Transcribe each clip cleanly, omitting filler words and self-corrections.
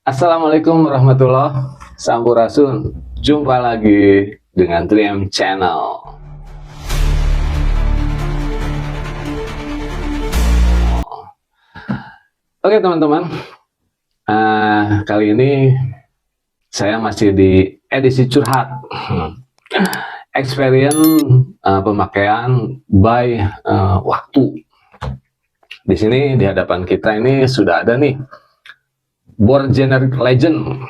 Assalamualaikum warahmatullahi Sampurasun. Jumpa lagi dengan 3M Channel. Oke teman-teman, kali ini saya masih di edisi curhat. Experience pemakaian by waktu. Di sini di hadapan kita ini sudah ada nih board generic legend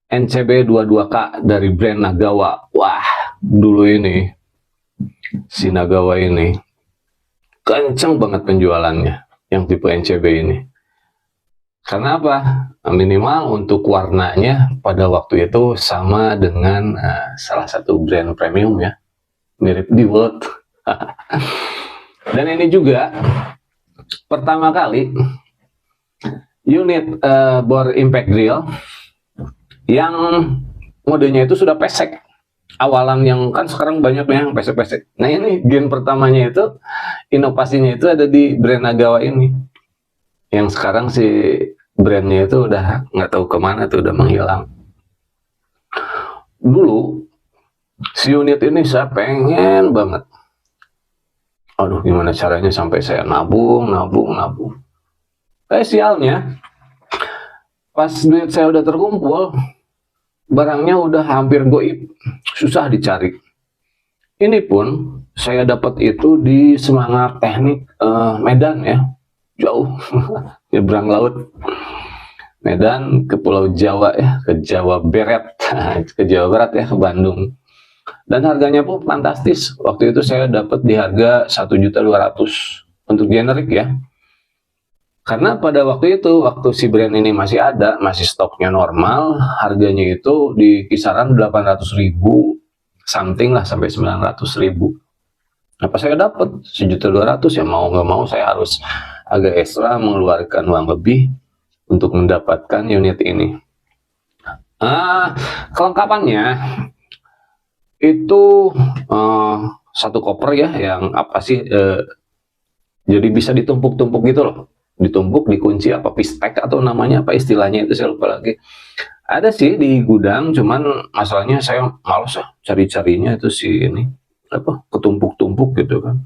NCB22K dari brand Nagawa. Wah, dulu ini si Nagawa ini kenceng banget penjualannya yang tipe NCB ini. Karena apa? Minimal untuk warnanya pada waktu itu sama dengan salah satu brand premium ya, mirip DeWalt. Dan ini juga pertama kali unit bore impact drill yang modenya itu sudah pesek. Awalan yang kan sekarang banyak yang pesek-pesek. Nah ini gen pertamanya itu, inovasinya itu ada di brand Nagawa ini. Yang sekarang si brandnya itu udah nggak tahu kemana tuh, udah menghilang. Dulu si unit ini saya pengen banget. Aduh, gimana caranya sampai saya nabung. Sialnya, pas duit saya udah terkumpul, barangnya udah hampir goib, susah dicari. Ini pun saya dapat itu di Semangat Teknik Medan ya, jauh, nyebrang laut. Medan ke Pulau Jawa ya, ke Jawa Barat, ke Jawa Barat ya, ke Bandung. Dan harganya pun fantastis. Waktu itu saya dapat di harga 1.200.000 untuk generik ya. Karena pada waktu itu, waktu si brand ini masih ada, masih stoknya normal, harganya itu di kisaran 800.000 something lah, sampai 900.000. Apa saya dapat 1.200.000 ya, mau nggak mau saya harus agak ekstra mengeluarkan uang lebih untuk mendapatkan unit ini. Kelengkapannya itu satu koper ya, yang apa sih, jadi bisa ditumpuk-tumpuk gitu loh. Ditumpuk, dikunci, apa pistek atau namanya apa istilahnya itu saya lupa lagi. Ada sih di gudang, cuman masalahnya saya males cari-carinya itu si ini apa ketumpuk-tumpuk gitu kan.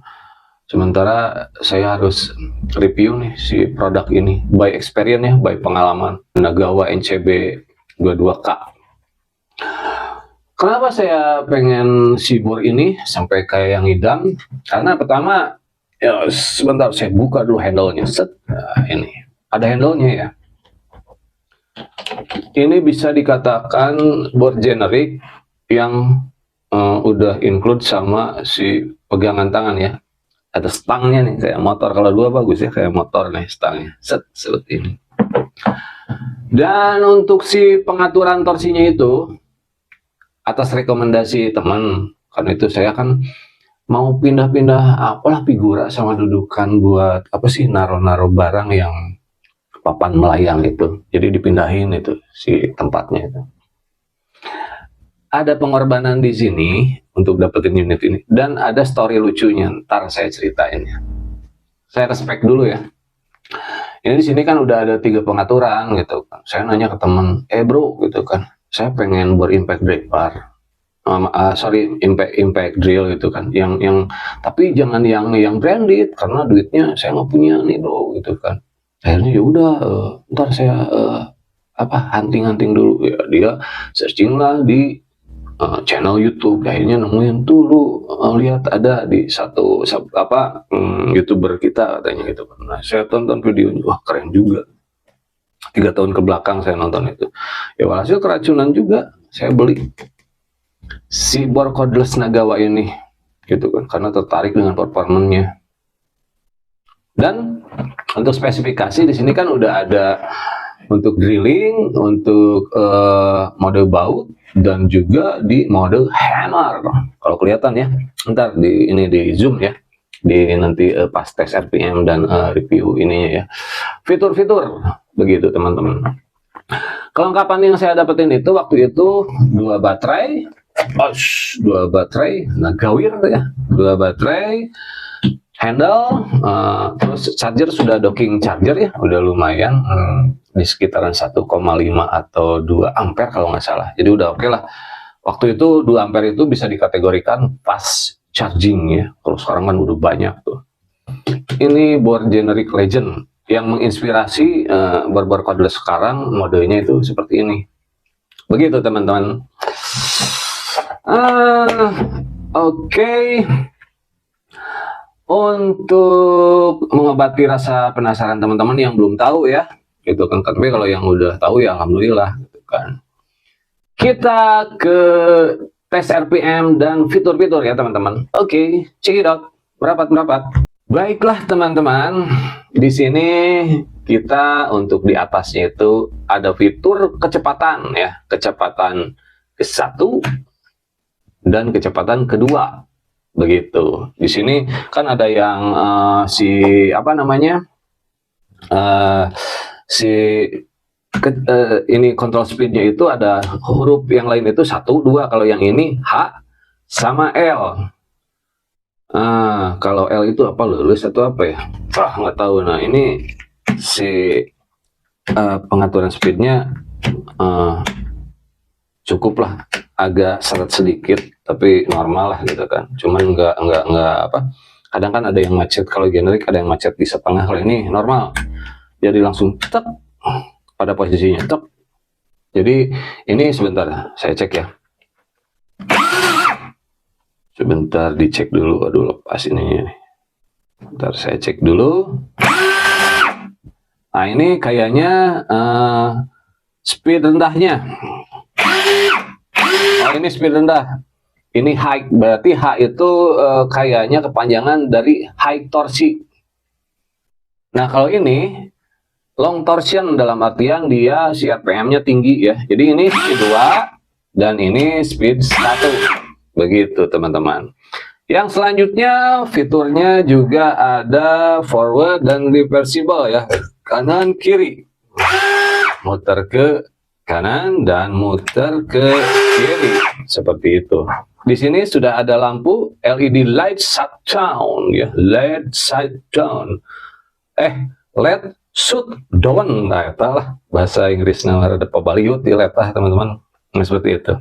Sementara saya harus review nih si produk ini by experience ya, by pengalaman. Nagawa NCB 22K. Kenapa saya pengen si bor ini sampai kayak yang idam? Karena pertama, ya sebentar saya buka dulu handle-nya. Nah, ini ada handle-nya ya. Ini bisa dikatakan board generic yang udah include sama si pegangan tangan ya. Ada stangnya nih, kayak motor. Kalau dua bagus ya, kayak motor nih stangnya. Seperti ini. Dan untuk si pengaturan torsinya itu atas rekomendasi teman. Karena itu saya kan mau pindah-pindah apalah figura sama dudukan buat apa sih, naro-naro barang yang papan melayang itu. Jadi dipindahin itu si tempatnya itu. Ada pengorbanan di sini untuk dapetin unit ini, dan ada story lucunya. Ntar saya ceritain ya. Saya respect dulu ya. Ini di sini kan udah ada 3 pengaturan gitu kan. Saya nanya ke temen, bro gitu kan, saya pengen berimpact driver. Impact drill gitu kan, yang tapi jangan yang branded karena duitnya saya nggak punya nih bro gitu kan. Akhirnya ya udah, ntar saya hunting dulu ya. Dia searching lah di channel YouTube, akhirnya nemuin tuh, lu lihat ada di satu YouTuber kita katanya gitu kan. Nah saya tonton videonya, wah keren juga. 3 tahun ke belakang saya nonton itu. Ya walhasil keracunan juga, saya beli si bor cordless Nagawa ini gitu kan, karena tertarik dengan performanya. Dan untuk spesifikasi di sini kan udah ada untuk drilling, untuk mode baut, dan juga di mode hammer. Kalau kelihatan ya, ntar di zoom ya, di nanti pas tes RPM dan review ininya ya, fitur-fitur begitu teman-teman. Kelengkapan yang saya dapetin itu waktu itu 2 baterai, 2 baterai Nagawir ya, 2 baterai, handle, terus charger sudah docking charger ya, udah lumayan. di sekitaran 1,5 atau 2 ampere kalau nggak salah. Jadi udah oke lah. Waktu itu 2 ampere itu bisa dikategorikan fast charging ya. Kalau sekarang kan udah banyak tuh. Ini board generic legend yang menginspirasi board-board cordless sekarang, modenya itu seperti ini. Begitu teman-teman. Oke. Untuk mengobati rasa penasaran teman-teman yang belum tahu ya, gitu kan. Tapi kalau yang udah tahu ya alhamdulillah, gitu kan. Kita ke tes RPM dan fitur-fitur ya teman-teman. Oke, check it out. Merapat. Baiklah teman-teman, di sini kita untuk di atasnya itu ada fitur kecepatan ya, kecepatan ke-1 dan kecepatan ke-2. Begitu. Di sini kan ada yang ini control speednya itu ada huruf yang lain itu 1, 2, kalau yang ini H sama L. Kalau L itu apa, lulus atau apa ya? Nggak tahu. Nah ini si pengaturan speednya cukup lah, agak seret sedikit tapi normal lah gitu kan. Cuman nggak apa, kadang kan ada yang macet, kalau generik ada yang macet di setengah. Kalau ini normal, jadi langsung tek pada posisinya tek. Jadi ini sebentar saya cek ya, sebentar dicek dulu. Aduh lepas ini, bentar saya cek dulu. Nah ini kayaknya speed rendahnya. Oh ini speed rendah, ini high, berarti H itu kayaknya kepanjangan dari high torsi. Nah kalau ini long torsion, dalam artian dia si RPM-nya tinggi ya. Jadi ini speed 2 dan ini speed 1. Begitu teman-teman. Yang selanjutnya fiturnya juga ada forward dan reversible ya, kanan kiri, muter ke kanan dan muter ke kiri seperti itu. Di sini sudah ada lampu LED light shutdown ya, LED shutdown. LED shutdown, nah lah bahasa Inggrisnya ada pabaliut di LED teman-teman. Nah, seperti itu.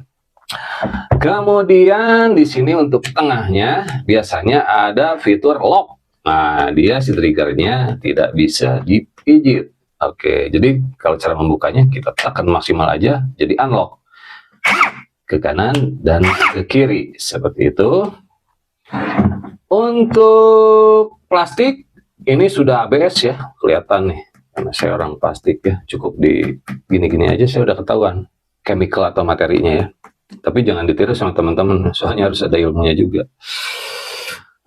Kemudian di sini untuk tengahnya biasanya ada fitur lock. Nah, dia si triggernya tidak bisa dipijit. Oke, jadi kalau cara membukanya kita tekan maksimal aja, jadi unlock ke kanan dan ke kiri seperti itu. Untuk plastik ini sudah ABS ya, kelihatan nih, karena saya orang plastik ya, cukup di gini-gini aja saya udah ketahuan chemical atau materinya ya. Tapi jangan ditiru sama teman-teman, soalnya harus ada ilmunya juga.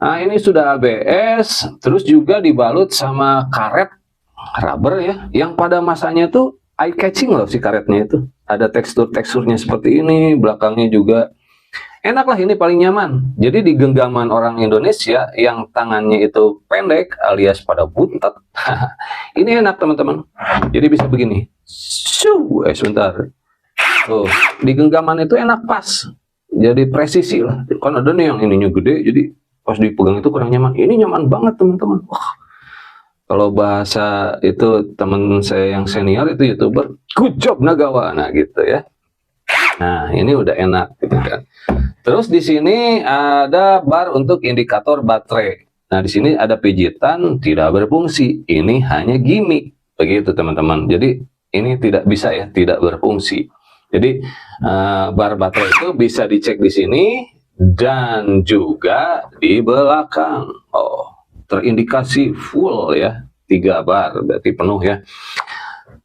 Nah ini sudah ABS, terus juga dibalut sama karet rubber ya, yang pada masanya tuh eye catching loh si karetnya itu. Ada teksturnya seperti ini, belakangnya juga enak lah, ini paling nyaman. Jadi di genggaman orang Indonesia yang tangannya itu pendek alias pada buntet, ini enak teman-teman. Jadi bisa begini, sebentar. Tuh, di genggaman itu enak pas, jadi presisi lah. Kan ada nih yang ininya gede, jadi pas dipegang itu kurang nyaman. Ini nyaman banget teman-teman. Wah. Kalau bahasa itu teman saya yang senior itu YouTuber, good job Nagawa, nah gitu ya. Nah ini udah enak gitu kan. Terus di sini ada bar untuk indikator baterai. Nah di sini ada pijitan tidak berfungsi. Ini hanya gimmick, begitu teman-teman. Jadi ini tidak bisa ya, tidak berfungsi. Jadi bar baterai itu bisa dicek di sini dan juga di belakang. Oh. Terindikasi full ya, 3 bar berarti penuh ya.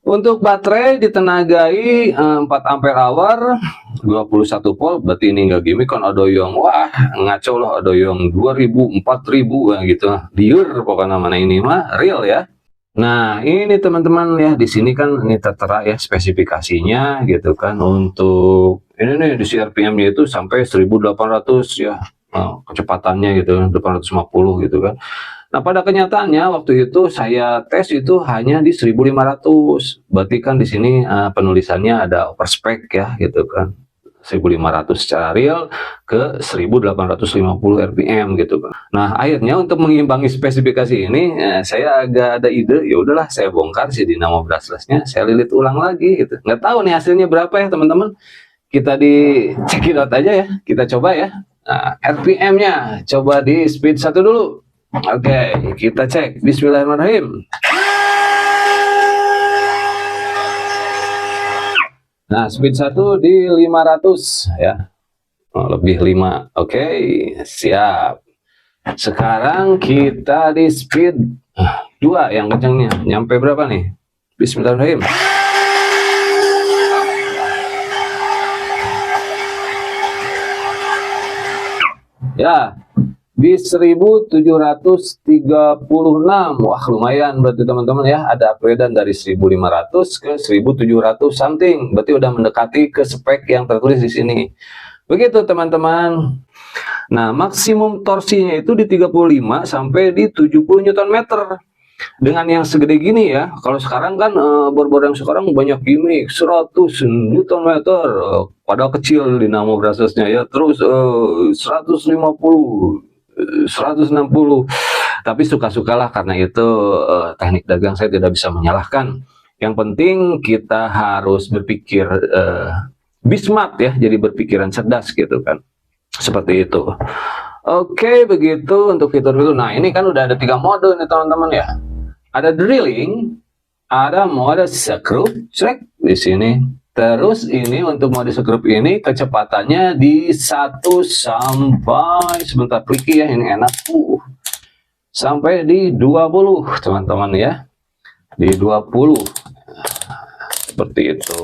Untuk baterai ditenagai 4 ampere hour 21 volt, berarti ini enggak gimmick. Kan ada yang wah ngaco loh, ada yang 2000 4000 gitu. Liur pokoknya, mana ini mah real ya. Nah ini teman-teman ya, di sini kan ini tertera ya spesifikasinya gitu kan. Untuk ini nih di RPM-nya itu sampai 1800 ya. Kecepatannya gitu 850 gitu kan. Nah pada kenyataannya waktu itu saya tes itu hanya di 1500. Berarti kan di sini penulisannya ada overspec ya gitu kan. 1500 secara real ke 1850 rpm gitu kan. Nah, akhirnya untuk mengimbangi spesifikasi ini saya agak ada ide, ya udahlah saya bongkar si dinamo brushless-nya, saya lilit ulang lagi gitu. Nggak tahu nih hasilnya berapa ya teman-teman. Kita di cekidot aja ya, kita coba ya. Nah, RPM-nya coba di speed 1 dulu. Oke, kita cek. Bismillahirrahmanirrahim. Nah, speed 1 di 500 ya. Oh, lebih 5. Oke, siap. Sekarang kita di speed 2 yang kencangnya. Nyampe berapa nih? Bismillahirrahmanirrahim. Ya, di 1736. Wah, lumayan berarti teman-teman ya. Ada upgradean dari 1500 ke 1700 something. Berarti udah mendekati ke spek yang tertulis di sini. Begitu teman-teman. Nah, maksimum torsinya itu di 35 sampai di 70 Nm. Dengan yang segede gini ya, kalau sekarang kan bor-bor yang sekarang banyak gimmick 100 Nm, padahal kecil dinamo brushless-nya ya, terus 150, 160, tapi suka-sukalah karena itu teknik dagang, saya tidak bisa menyalahkan. Yang penting kita harus berpikir be smart ya, jadi berpikiran cerdas gitu kan, seperti itu. Oke, begitu untuk fitur-fitur. Nah, ini kan udah ada 3 mode nih teman-teman ya. Ada drilling, ada mode screw track di sini. Terus ini untuk mode screw ini kecepatannya di 1 sampai sebentar kliki ya, ini enak. Sampai di 20 teman-teman ya. Di 20. Seperti itu.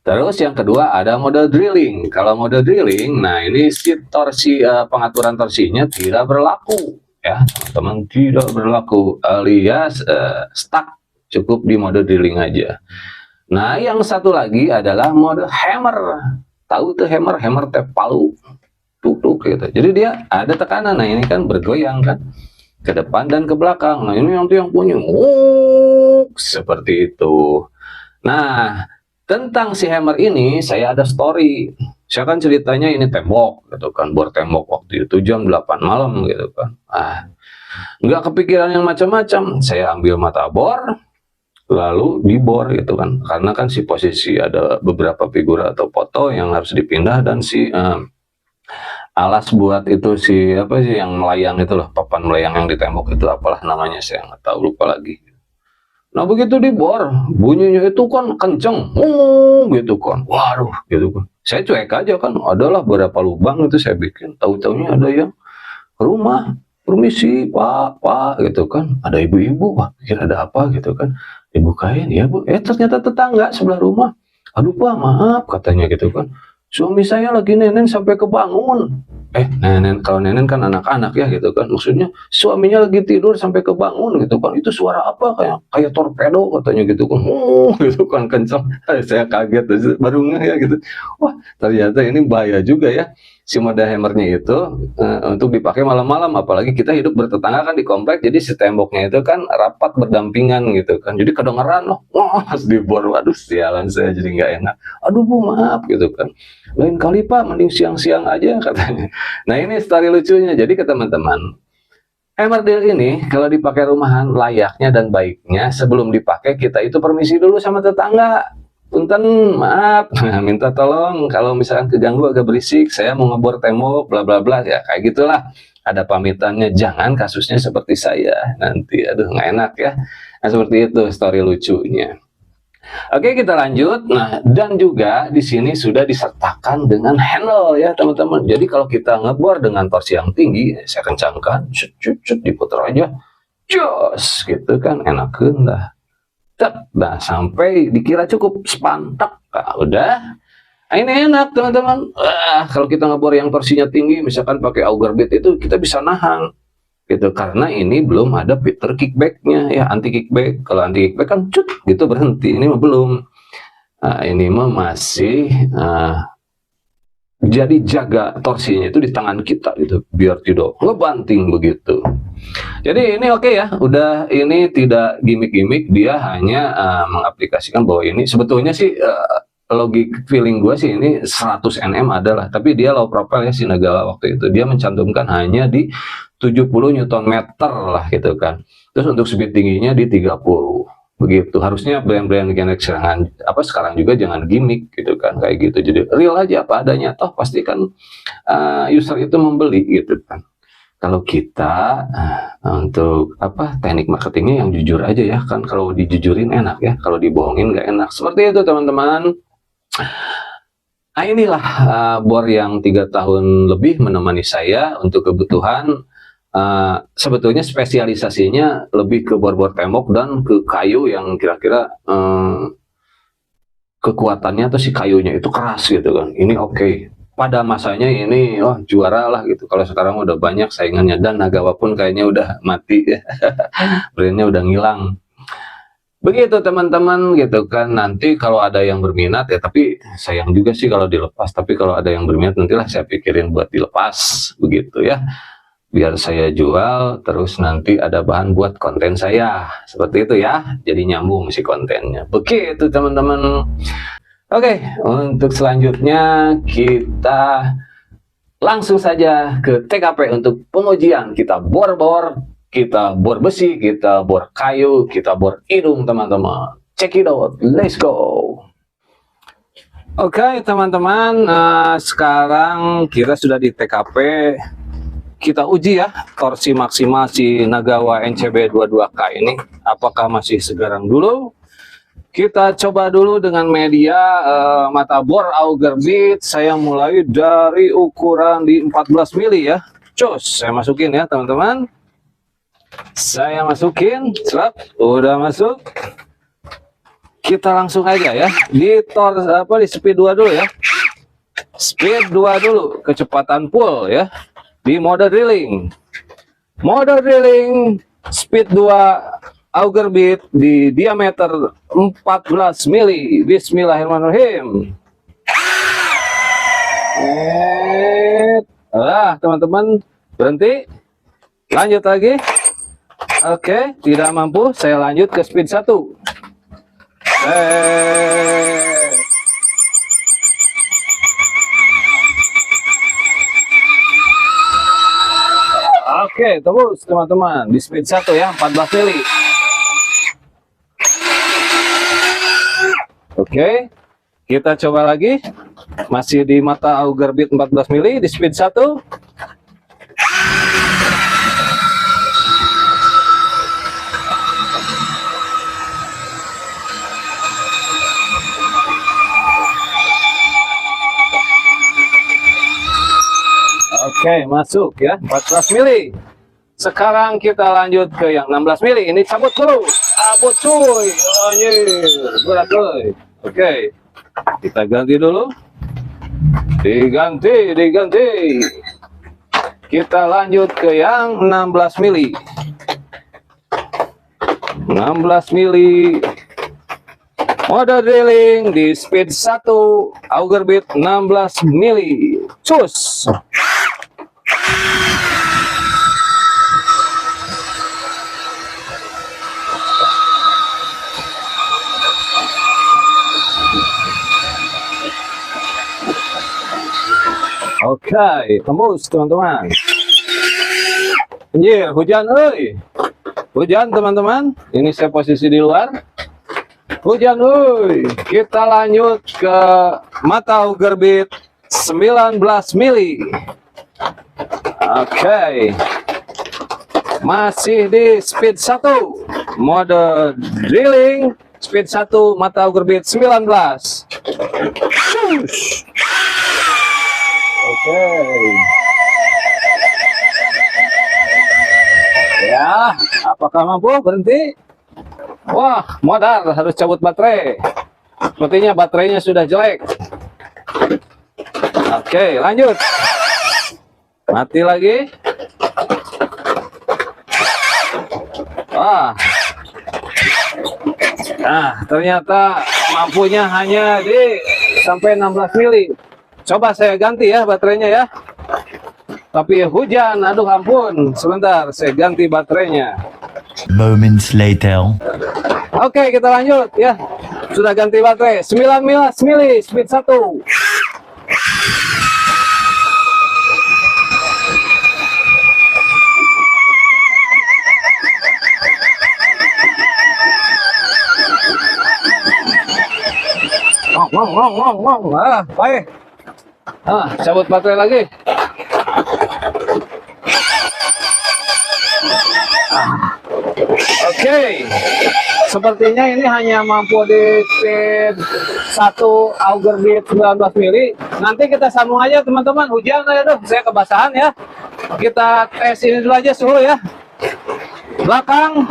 Terus yang kedua ada mode drilling. Kalau mode drilling, nah ini si torsi pengaturan torsinya tidak berlaku ya, teman-teman, tidak berlaku, alias stuck, cukup di mode drilling aja. Nah, yang satu lagi adalah mode hammer. Tahu tuh hammer, hammer tap palu. Tuk gitu. Jadi dia ada tekanan. Nah, ini kan bergoyang kan ke depan dan ke belakang. Nah, ini yang punya. Seperti itu. Nah, tentang si hammer ini saya ada story. Saya kan ceritanya ini tembok gitu kan, bor tembok waktu itu jam 8 malam gitu kan. Nggak kepikiran yang macam-macam. Saya ambil mata bor lalu dibor gitu kan. Karena kan si posisi ada beberapa figura atau foto yang harus dipindah, dan si alas buat itu si apa sih yang melayang itu loh, papan melayang yang di tembok itu apalah namanya, saya nggak tahu, lupa lagi. Nah, begitu dibor, bunyinya itu kan kenceng, gitu kan, waduh, gitu kan. Saya cuek aja kan, adalah beberapa lubang itu saya bikin, tahu-taunya ada yang rumah, permisi pak, gitu kan, ada ibu-ibu, wah, pikir ada apa gitu kan, dibukain, ya bu, ternyata tetangga sebelah rumah, aduh pak, maaf, katanya gitu kan, suami saya lagi nenen sampai kebangun. Nenen, kalau nenen kan anak-anak ya gitu kan, maksudnya suaminya lagi tidur sampai kebangun gitu kan, itu suara apa, kayak torpedo katanya gitu kan, gitu kan, kencang. Saya kaget baru ngeh ya gitu, wah ternyata ini bahaya juga ya si mode hammernya itu untuk dipakai malam-malam, apalagi kita hidup bertetangga kan di komplek, jadi si temboknya itu kan rapat berdampingan gitu kan, jadi kedengeran loh, wah dibor, waduh sialan, saya jadi nggak enak, aduh bu maaf gitu kan, lain kali pak mending siang-siang aja katanya. Nah, ini story lucunya. Jadi ke teman-teman, hammer drill ini kalau dipakai rumahan, layaknya dan baiknya sebelum dipakai kita itu permisi dulu sama tetangga. Punten, maaf, minta tolong kalau misalkan keganggu agak berisik, saya mau ngebor tembok, bla bla bla, ya kayak gitulah. Ada pamitannya, jangan kasusnya seperti saya nanti, aduh nggak enak ya. Nah, seperti itu story lucunya. Oke, kita lanjut. Nah, dan juga di sini sudah disertakan dengan handle ya teman-teman. Jadi kalau kita ngebor dengan torsi yang tinggi, saya kencangkan, diputar aja, jos, gitu kan, enakeun dah. Nah, sampai dikira cukup sepantak, nah, udah. Nah, ini enak teman-teman. Kalau kita ngebor yang torsinya tinggi, misalkan pakai auger bit itu, kita bisa nahan. Gitu, karena ini belum ada fitur kickbacknya ya, anti kickback. Kalau anti kickback kan cut gitu berhenti, ini mah belum. Nah, ini mah masih jadi jaga torsinya itu di tangan kita gitu, biar tidak ngebanting begitu. Jadi ini oke ya, udah, ini tidak gimmick-gimmick, dia hanya mengaplikasikan bahwa ini sebetulnya sih logik feeling gue sih ini 100 Nm adalah, tapi dia low profile ya si Nagawa waktu itu. Dia mencantumkan hanya di 70 Newton meter lah gitu kan. Terus untuk speed tingginya di 30. Begitu. Harusnya brand-brand Genex sekarang juga jangan gimmick gitu kan, kayak gitu. Jadi real aja apa adanya, toh pasti kan user itu membeli gitu kan. Kalau kita untuk teknik marketingnya yang jujur aja ya kan, kalau dijujurin enak ya, kalau dibohongin nggak enak. Seperti itu teman-teman. Nah inilah bor yang 3 tahun lebih menemani saya untuk kebutuhan. Sebetulnya spesialisasinya lebih ke bor-bor tembok dan ke kayu yang kira-kira kekuatannya atau si kayunya itu keras gitu kan. Ini oke. Pada masanya ini juara lah gitu. Kalau sekarang udah banyak saingannya, dan Nagawa pun kayaknya udah mati ya. Brandnya udah ngilang. Begitu teman-teman gitu kan. Nanti kalau ada yang berminat ya, tapi sayang juga sih kalau dilepas. Tapi kalau ada yang berminat nantilah saya pikirin buat dilepas begitu ya. Biar saya jual, terus nanti ada bahan buat konten saya. Seperti itu ya. Jadi nyambung si kontennya. Begitu teman-teman. Oke, untuk selanjutnya kita langsung saja ke TKP untuk pengujian. Kita bor-bor, kita bor besi, kita bor kayu, kita bor hidung teman-teman. Check it out, let's go. Oke teman-teman, sekarang kita sudah di TKP. Kita uji ya torsi maksimal si Nagawa NCB 22K ini, apakah masih segarang dulu. Kita coba dulu dengan media mata bor auger bit. Saya mulai dari ukuran di 14 mili ya. Cus, saya masukin ya teman-teman. Saya masukin, serap, udah masuk. Kita langsung aja ya di di speed 2 dulu ya. Speed 2 dulu, kecepatan full ya. Di mode drilling. Mode drilling speed 2 auger bit di diameter 14 mili. Bismillahirrahmanirrahim. Teman-teman berhenti. Lanjut lagi. Oke, tidak mampu. Saya lanjut ke speed 1. Oke, terus teman-teman di speed 1 ya, 14 mili. Oke, kita coba lagi. Masih di mata auger bit 14 mili di speed 1. Oke, masuk ya 14 mili. Sekarang kita lanjut ke yang 16 mili. Ini cabut dulu. Cabut cuy. Berat cuy. Oke. Kita ganti dulu. Diganti. Kita lanjut ke yang 16 mili. 16 mili. Mode drilling di speed 1. Auger bit 16 mili. Cus. Oke, tembus teman-teman. Anjir, hujan euy. Hujan teman-teman. Ini saya posisi di luar. Hujan euy. Kita lanjut ke mata auger bit 19 mili. Oke. Masih di speed 1. Mode drilling speed 1 mata auger bit 19. Oke. Ya, apakah mampu berhenti? Wah, modal, harus cabut baterai. Sepertinya baterainya sudah jelek. Oke, lanjut. Mati lagi. Wah. Nah, ternyata mampunya hanya di sampai 16 mili. Coba saya ganti ya baterainya ya. Tapi hujan, aduh ampun. Sebentar, saya ganti baterainya. Moments later. Oke, kita lanjut ya. Sudah ganti baterai 19 mili speed 1. Baik. Cabut baterai lagi. Oke. Sepertinya ini hanya mampu di speed 1 auger beat 19 mili. Nanti kita sambung aja teman-teman. Hujan aduh, saya kebasahan ya. Kita tes ini dulu aja suhu ya. Belakang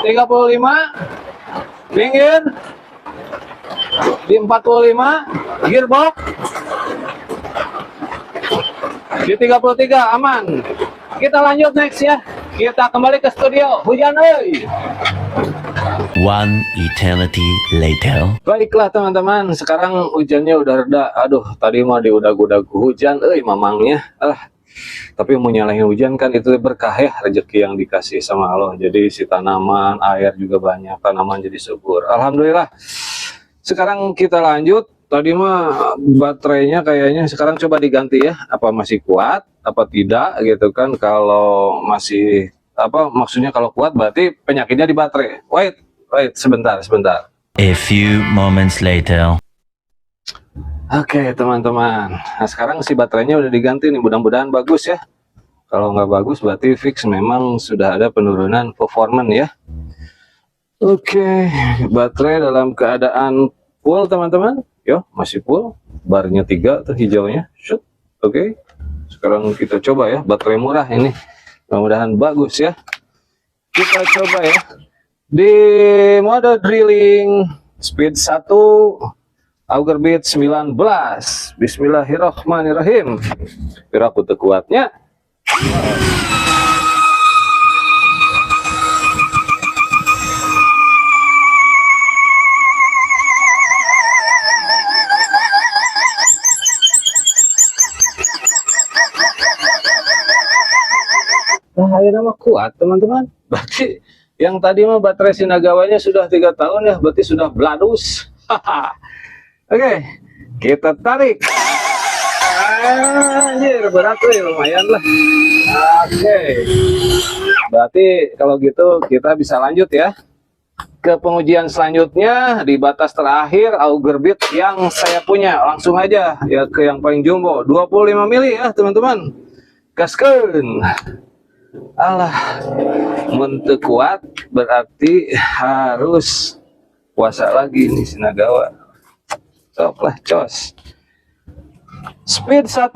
35, pinggir di 45, gearbox di 33, aman. Kita lanjut next ya. Kita kembali ke studio. Hujan euy. One eternity later. Baiklah teman-teman, sekarang hujannya udah reda. Aduh, tadi mah diudag-udag hujan mamangnya. Tapi mau nyalahin hujan kan itu berkah ya, rezeki yang dikasih sama Allah. Jadi si tanaman, air juga banyak, tanaman jadi subur. Alhamdulillah. Sekarang kita lanjut. Tadi mah baterainya kayaknya sekarang coba diganti ya. Apa masih kuat, apa tidak gitu kan. Kalau masih maksudnya kalau kuat berarti penyakitnya di baterai. Wait, sebentar. A few moments later. Oke teman-teman, nah sekarang si baterainya udah diganti nih, mudah-mudahan bagus ya. Kalau nggak bagus berarti fix memang sudah ada penurunan performance ya. Oke, baterai dalam keadaan full teman-teman. Yo, masih full, barnya 3 tuh hijaunya. Shoot. Oke, sekarang kita coba ya, baterai murah ini, mudah-mudahan bagus ya. Kita coba ya di mode drilling speed 1 auger beat 19. Bismillahirrahmanirrahim. Kira aku kuatnya. Nah, akhirnya mah kuat teman-teman. Berarti yang tadi mah baterai Shinagawanya sudah 3 tahun ya, berarti sudah bladus. Oke, kita tarik. Anjir, berat tuh lumayan lah. Oke, berarti kalau gitu kita bisa lanjut ya ke pengujian selanjutnya di batas terakhir auger beat yang saya punya. Langsung aja ya ke yang paling jumbo 25 mili ya teman-teman. Gaskeun. Alah, mente kuat berarti harus puasa lagi nih Shinagawa. Sok lah, cos. Speed 1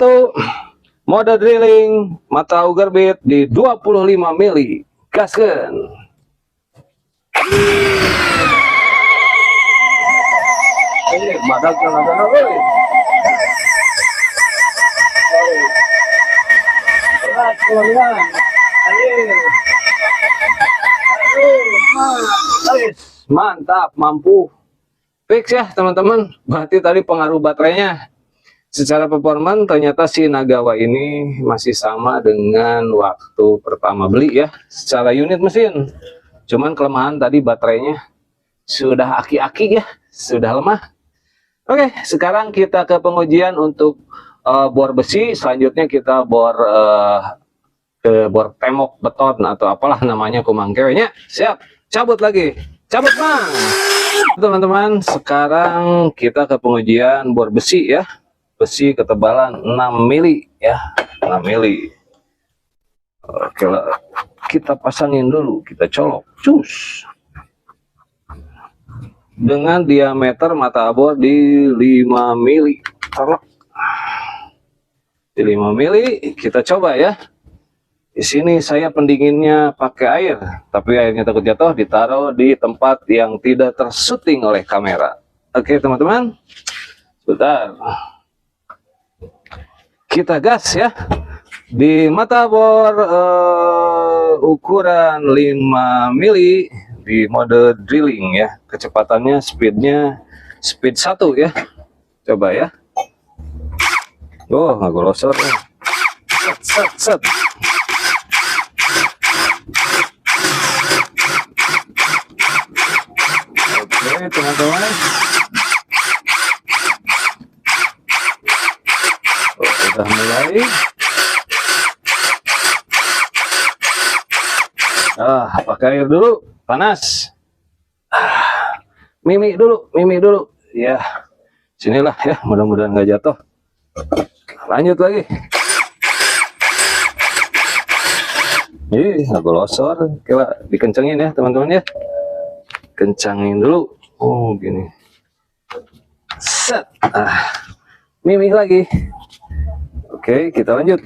mode drilling mata auger beat di 25 mili. Gaskeun. Ini badak tenaga euy. Berat teman-teman. Mantap, mampu fix ya teman-teman. Berarti tadi pengaruh baterainya. Secara performan ternyata si Nagawa ini masih sama dengan waktu pertama beli ya, secara unit mesin. Cuman kelemahan tadi baterainya sudah aki-aki ya, sudah lemah. Oke, sekarang kita ke pengujian untuk bor besi. Selanjutnya kita bor ke bor temok beton atau apalah namanya kumangkewenya. Siap, cabut lagi, cabut mang teman-teman. Sekarang kita ke pengujian bor besi ya, besi ketebalan 6 mili ya, 6 mili. Oke lah, kita pasangin dulu, kita colok cus dengan diameter mata bor di 5 mili. Di 5 mili kita coba ya. Di sini saya pendinginnya pakai air, tapi airnya takut jatuh, ditaruh di tempat yang tidak tersyuting oleh kamera. Oke teman-teman, sebentar. Kita gas ya. Di mata bor ukuran 5 mili di mode drilling ya. Kecepatannya speednya speed 1 ya. Coba ya. Oh, nggak golosor. Set. Oke teman-teman. Udah mulai. Pakai air dulu, panas. Mimi dulu. Ya, sinilah ya, mudah-mudahan nggak jatuh. Lanjut lagi. Nggak golosor. Coba dikencengin ya teman-teman ya. Kencangin dulu. Oh gini. Set. Mimi lagi. Oke, kita lanjut.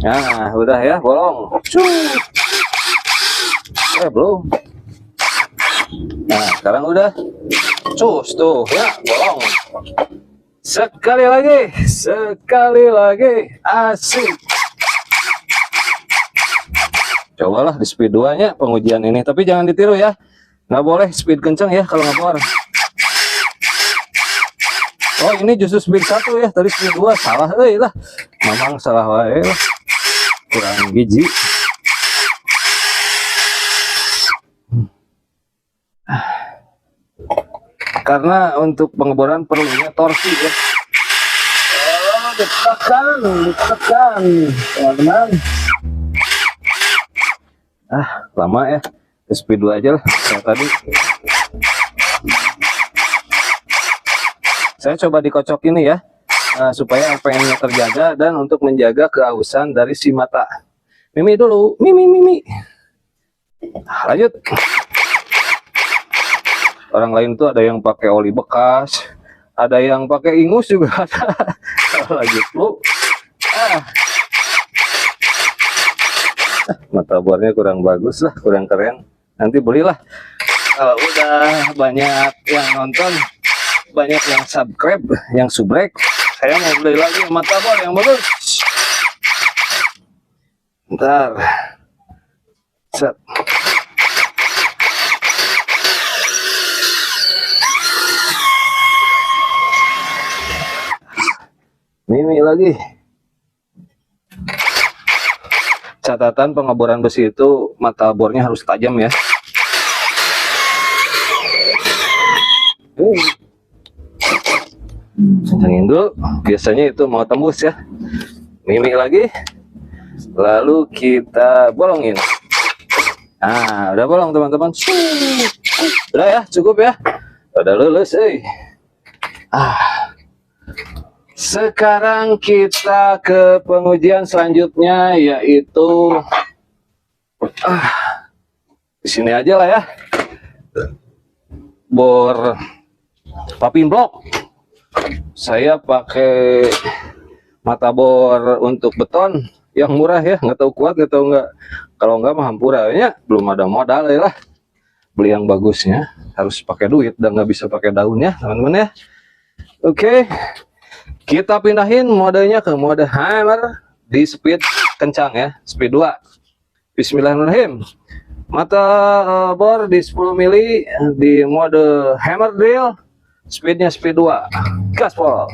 Nah, udah ya, bolong. Belum. Nah, sekarang udah. Cus tuh, ya, bolong. Sekali lagi, asik. Cobalah di speed 2-nya pengujian ini, tapi jangan ditiru ya. Nggak boleh speed kencang ya kalau nggak bor. Oh, ini justru speed 1 ya, tadi speed 2. Salah lah. Memang salah wae lah. Kurang gizi. Karena untuk pengeboran perlunya torsi ya. Ditekan teman-teman. Lama ya. Speed 2 aja lah kayak tadi. Saya coba dikocok ini ya, supaya RPM-nya terjaga dan untuk menjaga keausan dari si mata. Mimi dulu, Mimi. Lanjut. Orang lain tuh ada yang pakai oli bekas, ada yang pakai ingus juga ada. Lanjut lu. Mata bornya kurang bagus lah, kurang keren. Nanti belilah. Kalau udah banyak yang nonton, banyak yang subscribe, yang subrek, saya mau beli lagi mata bor yang bagus. Bentar. Set. Mimi lagi. Catatan pengeboran besi itu mata bornya harus tajam ya. Kencangin dulu. Biasanya itu mau tembus ya. Mimi lagi. Lalu kita bolongin. Udah bolong teman-teman. Udah ya, cukup ya. Udah lulus, Sekarang kita ke pengujian selanjutnya, yaitu di sini aja lah ya. Bor papin blok. Saya pakai mata bor untuk beton yang murah ya, nggak tahu kuat nggak tahu nggak. Kalau nggak mah hampura ya, belum ada modal ya lah. Beli yang bagusnya harus pakai duit dan nggak bisa pakai daun ya teman-teman ya. Oke. Kita pindahin modenya ke mode hammer di speed kencang ya, speed 2. Bismillahirrahmanirrahim. Mata bor di 10 mili di mode hammer drill, speednya speed 2. Gaspol.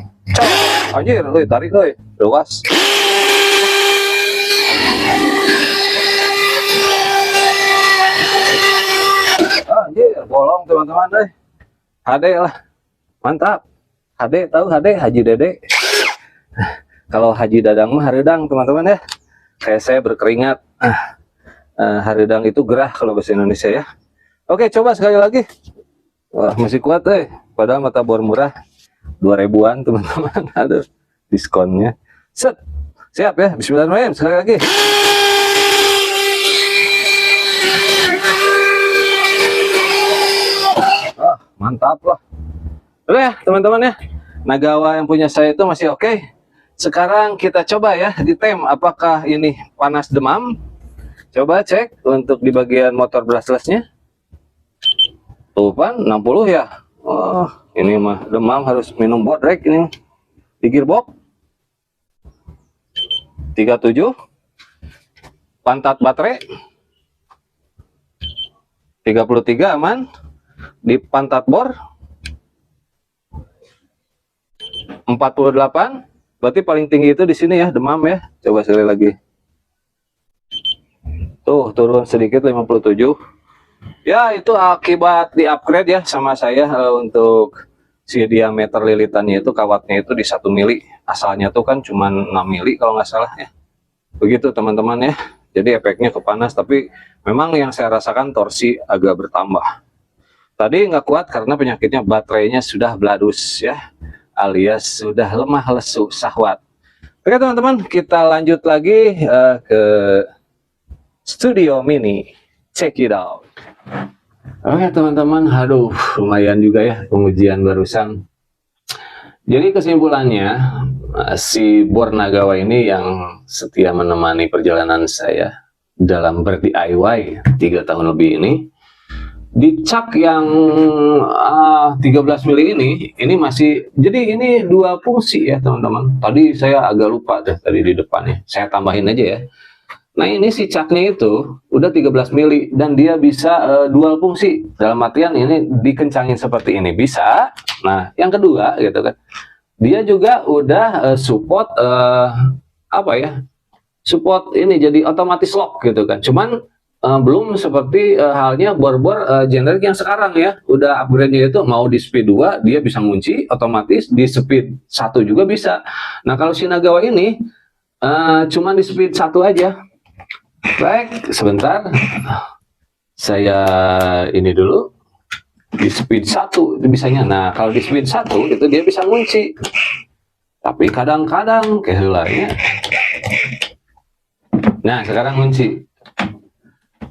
Anjir, tarik luas. Anjir, bolong teman-teman HD lah. Mantap. HD tahu HD Haji Dede. Kalau Haji Dadang mah haridang teman-teman ya. Kayak saya berkeringat. Haridang itu gerah kalau bahasa Indonesia ya. Oke, coba sekali lagi. Wah, masih kuat Padahal mata bor murah 2000-an teman-teman. Aduh, diskonnya. Set. Siap ya. Bismillahirrahmanirrahim. Sekali lagi. Mantap lah. Udah ya teman-teman ya, Nagawa yang punya saya itu masih oke. Sekarang kita coba ya di tem apakah ini panas demam. Coba cek untuk di bagian motor brushlessnya. Tuh kan 60 ya. Oh ini mah demam harus minum bodrek ini. Di gearbox 37. Pantat baterai 33 aman. Di pantat bor 48, berarti paling tinggi itu di sini ya, demam ya. Coba sekali lagi. Tuh turun sedikit 57. Ya itu akibat di upgrade ya sama saya untuk si diameter lilitannya itu, kawatnya itu di 1 mili. Asalnya tuh kan cuma 6 mili kalau nggak salah ya. Begitu teman-teman ya. Jadi efeknya kepanas, tapi memang yang saya rasakan torsi agak bertambah. Tadi nggak kuat karena penyakitnya baterainya sudah bladus ya, alias sudah lemah lesu syahwat. Oke teman-teman, kita lanjut lagi ke Studio Mini. Check it out. Oke teman-teman, aduh lumayan juga ya pengujian barusan. Jadi kesimpulannya, si Bor Nagawa ini yang setia menemani perjalanan saya dalam ber-DIY 3 tahun lebih ini, di cak yang 13 mili ini masih, jadi ini 2 fungsi ya teman-teman. Tadi saya agak lupa deh tadi di depannya, saya tambahin aja ya. Nah ini si caknya itu udah 13 mili dan dia bisa dual fungsi. Dalam artian ini dikencangin seperti ini bisa. Nah yang kedua gitu kan, dia juga udah support apa ya, support ini jadi otomatis lock gitu kan. Cuman belum seperti halnya bor-bor generik yang sekarang ya. Udah upgrade-nya itu mau di speed 2 dia bisa ngunci otomatis, di speed 1 juga bisa. Nah kalau si Nagawa ini cuman di speed 1 aja. Baik, sebentar. Saya ini dulu di speed 1 itu bisanya. Nah, kalau di speed 1 itu dia bisa ngunci. Tapi kadang-kadang keheulanya. Nah, sekarang ngunci.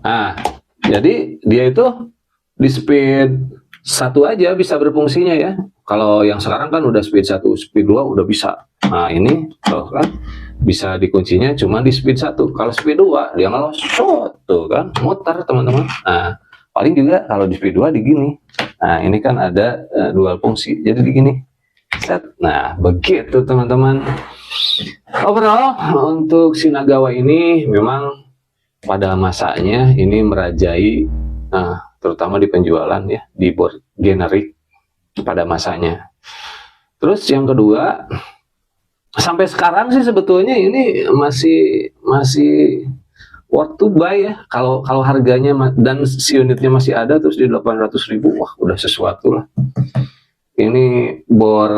Nah, jadi dia itu di speed 1 aja bisa berfungsinya ya. Kalau yang sekarang kan udah speed 1, speed 2 udah bisa. Nah, ini tuh kan bisa dikuncinya cuma di speed 1. Kalau speed 2 dia ngelos tuh kan muter teman-teman. Nah paling juga kalau di speed 2 di gini. Nah ini kan ada dual fungsi jadi di gini set. Nah begitu teman-teman. Overall untuk si Nagawa ini memang pada masanya ini merajai terutama di penjualan ya, di board generik pada masanya. Terus yang kedua, sampai sekarang sih sebetulnya ini masih worth to buy ya. Kalau harganya dan si unitnya masih ada terus di 800.000, wah udah sesuatu lah. Ini bor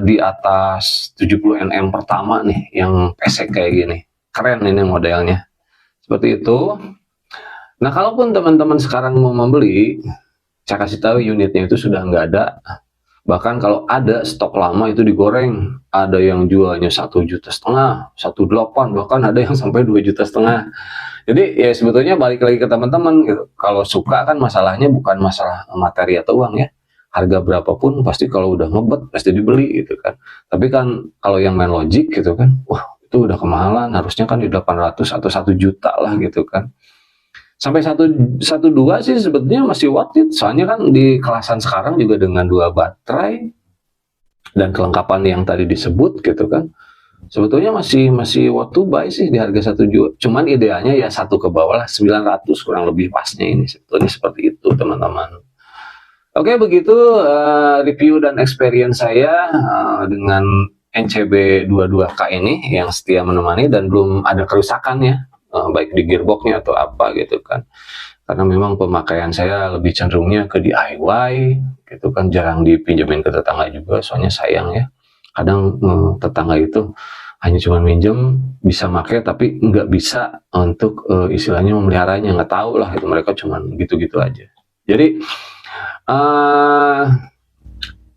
di atas 70 Nm pertama nih yang pesek kayak gini. Keren ini modelnya. Seperti itu. Nah, kalaupun teman-teman sekarang mau membeli, saya kasih tahu unitnya itu sudah nggak ada. Bahkan kalau ada stok lama itu digoreng, ada yang jualnya 1,5 juta, 1,8, bahkan ada yang sampai 2,5 juta. Jadi ya sebetulnya balik lagi ke teman-teman gitu. Kalau suka kan masalahnya bukan masalah materi atau uang ya. Harga berapapun pasti kalau udah ngebet pasti dibeli gitu kan. Tapi kan kalau yang main logik gitu kan, wah itu udah kemahalan, harusnya kan di 800 atau 1 juta lah gitu kan. Sampai 1,2 sih sebetulnya masih worth it, soalnya kan di kelasan sekarang juga dengan 2 baterai dan kelengkapan yang tadi disebut gitu kan, sebetulnya masih worth to buy sih di harga 1 juta. Cuman idealnya ya 1 ke bawah lah, 900 kurang lebih pasnya ini sebetulnya seperti itu teman-teman. Oke, begitu review dan experience saya dengan NCB 22K ini yang setia menemani dan belum ada kerusakan ya, baik di gearboxnya atau apa gitu kan. Karena memang pemakaian saya lebih cenderungnya ke DIY gitu kan, jarang dipinjemin ke tetangga juga, soalnya sayang ya. Kadang tetangga itu hanya cuma minjem, bisa pakai tapi nggak bisa untuk istilahnya memeliharanya, nggak tahu lah itu, mereka cuma gitu-gitu aja. Jadi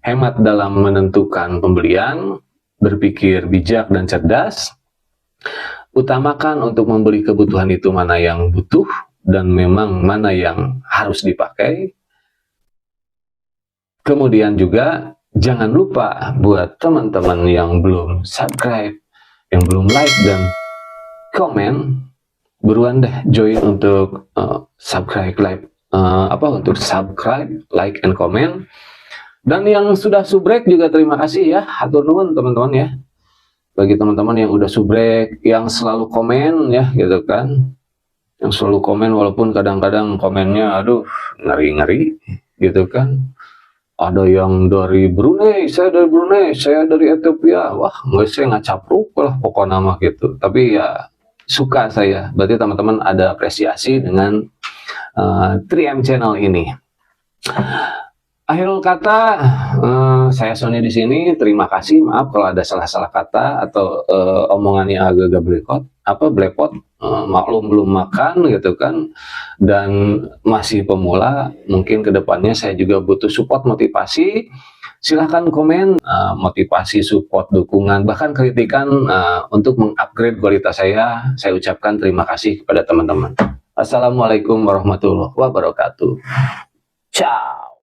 hemat dalam menentukan pembelian, berpikir bijak dan cerdas. Utamakan untuk membeli kebutuhan itu mana yang butuh dan memang mana yang harus dipakai. Kemudian juga jangan lupa buat teman-teman yang belum subscribe, yang belum like dan komen, buruan deh join untuk subscribe, like and comment. Dan yang sudah subrek juga terima kasih ya, hatur nuhun teman-teman ya. Bagi teman-teman yang udah subrek, yang selalu komen ya gitu kan, yang selalu komen walaupun kadang-kadang komennya aduh ngeri-ngeri gitu kan. Ada yang dari Brunei, saya dari Brunei, saya dari Ethiopia, wah nggak, saya nggak capruk lah pokok nama gitu. Tapi ya suka saya. Berarti teman-teman ada apresiasi dengan 3M channel ini. Akhirul kata, saya Sony di sini. Terima kasih, maaf kalau ada salah-salah kata atau omongan yang agak-agak blepot. Maklum belum makan gitu kan, dan masih pemula. Mungkin kedepannya saya juga butuh support, motivasi. Silahkan komen, motivasi, support, dukungan, bahkan kritikan untuk mengupgrade kualitas saya. Saya ucapkan terima kasih kepada teman-teman. Assalamualaikum warahmatullahi wabarakatuh. Ciao.